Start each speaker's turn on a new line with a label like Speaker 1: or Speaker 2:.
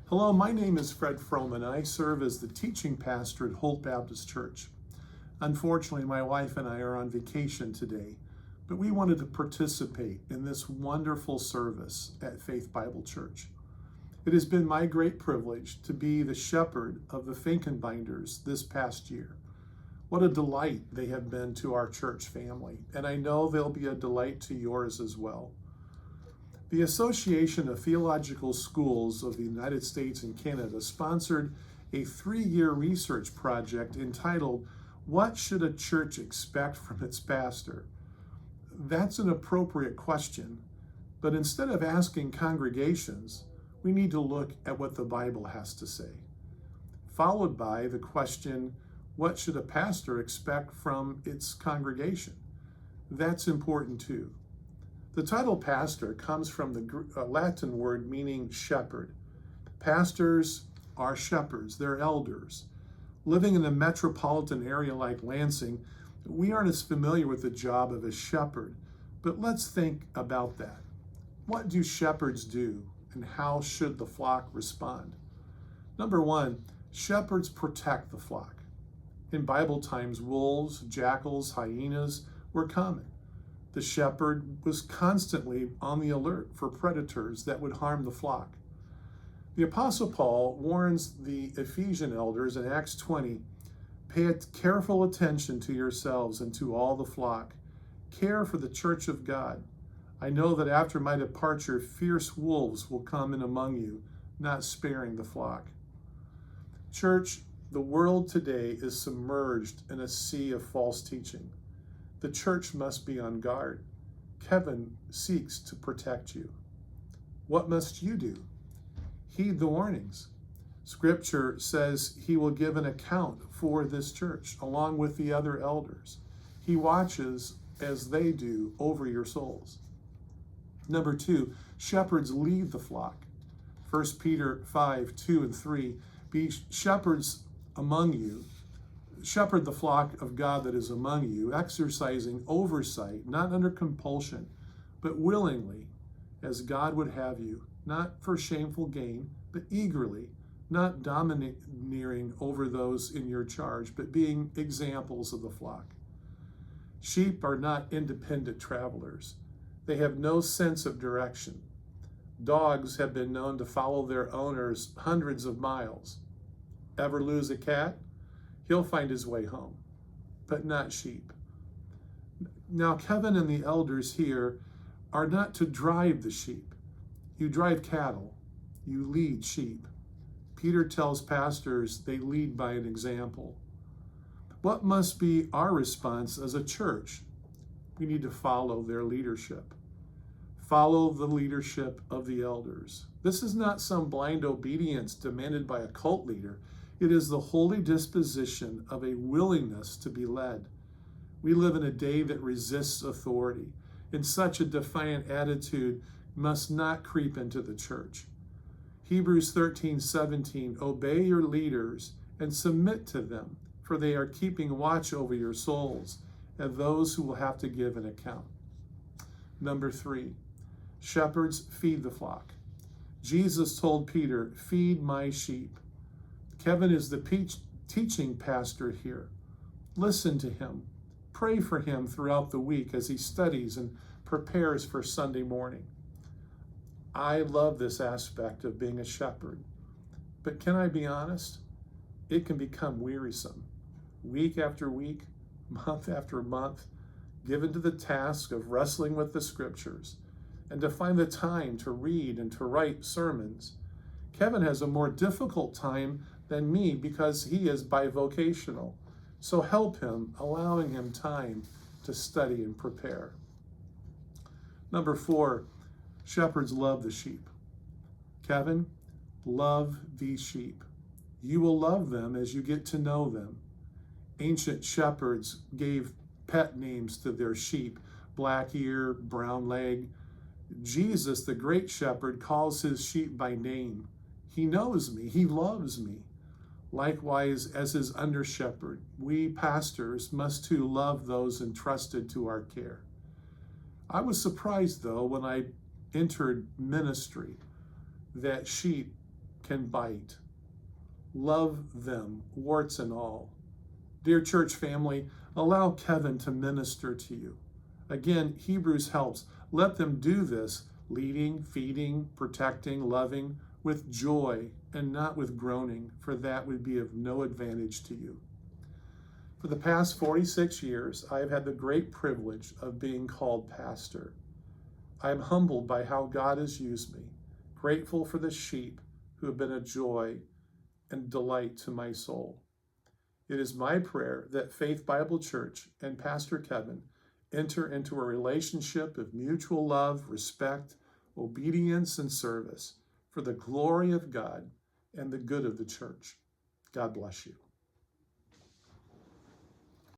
Speaker 1: Hello, my name is Fred Froman. I serve as the teaching pastor at Holt Baptist Church. Unfortunately, my wife and I are on vacation today, but we wanted to participate in this wonderful service at Faith Bible Church. It has been my great privilege to be the shepherd of the Finkenbinders this past year. What a delight they have been to our church family, and I know they'll be a delight to yours as well. The Association of Theological Schools of the United States and Canada sponsored a 3-year research project entitled, "What Should a Church Expect from Its Pastor?" That's an appropriate question, but instead of asking congregations, we need to look at what the Bible has to say. Followed by the question, what should a pastor expect from its congregation? That's important too. The title pastor comes from the Latin word meaning shepherd. Pastors are shepherds, they're elders. Living in a metropolitan area like Lansing, we aren't as familiar with the job of a shepherd, but let's think about that. What do shepherds do, and how should the flock respond? Number one, shepherds protect the flock. In Bible times, wolves, jackals, hyenas were common. The shepherd was constantly on the alert for predators that would harm the flock. The Apostle Paul warns the Ephesian elders in Acts 20, "Pay careful attention to yourselves and to all the flock. Care for the church of God. I know that after my departure, fierce wolves will come in among you, not sparing the flock." Church, the world today is submerged in a sea of false teaching. The church must be on guard. Kevin seeks to protect you. What must you do? Heed the warnings. Scripture says he will give an account for this church along with the other elders. He watches as they do over your souls. Number two, shepherds lead the flock. 1 Peter 5, 2 and 3, be shepherds among you. Shepherd the flock of God that is among you, exercising oversight, not under compulsion, but willingly, as God would have you, not for shameful gain, but eagerly, not domineering over those in your charge, but being examples of the flock. Sheep are not independent travelers. They have no sense of direction. Dogs have been known to follow their owners hundreds of miles. Ever lose a cat? He'll find his way home, but not sheep. Now, Kevin and the elders here are not to drive the sheep. You drive cattle, you lead sheep. Peter tells pastors they lead by an example. What must be our response as a church? We need to follow their leadership. Follow the leadership of the elders. This is not some blind obedience demanded by a cult leader. It is the holy disposition of a willingness to be led. We live in a day that resists authority, and such a defiant attitude must not creep into the church. Hebrews 13:17, obey your leaders and submit to them, for they are keeping watch over your souls and those who will have to give an account. Number three, shepherds feed the flock. Jesus told Peter, feed my sheep. Kevin is the teaching pastor here. Listen to him. Pray for him throughout the week as he studies and prepares for Sunday morning. I love this aspect of being a shepherd, but can I be honest? It can become wearisome. Week after week, month after month, given to the task of wrestling with the scriptures and to find the time to read and to write sermons. Kevin has a more difficult time than me because he is bivocational. So help him, allowing him time to study and prepare. Number four, shepherds love the sheep. Kevin, love these sheep. You will love them as you get to know them. Ancient shepherds gave pet names to their sheep, black ear, brown leg. Jesus, the great shepherd, calls his sheep by name. He knows me, he loves me. Likewise, as his under-shepherd, we pastors must too love those entrusted to our care. I was surprised, though, when I entered ministry, that sheep can bite. Love them, warts and all. Dear church family, allow Kevin to minister to you. Again, Hebrews helps. Let them do this, leading, feeding, protecting, loving, with joy and not with groaning, for that would be of no advantage to you. For the past 46 years, I have had the great privilege of being called pastor. I am humbled by how God has used me, grateful for the sheep who have been a joy and delight to my soul. It is my prayer that Faith Bible Church and Pastor Kevin enter into a relationship of mutual love, respect, obedience, and service for the glory of God and the good of the church. God bless you.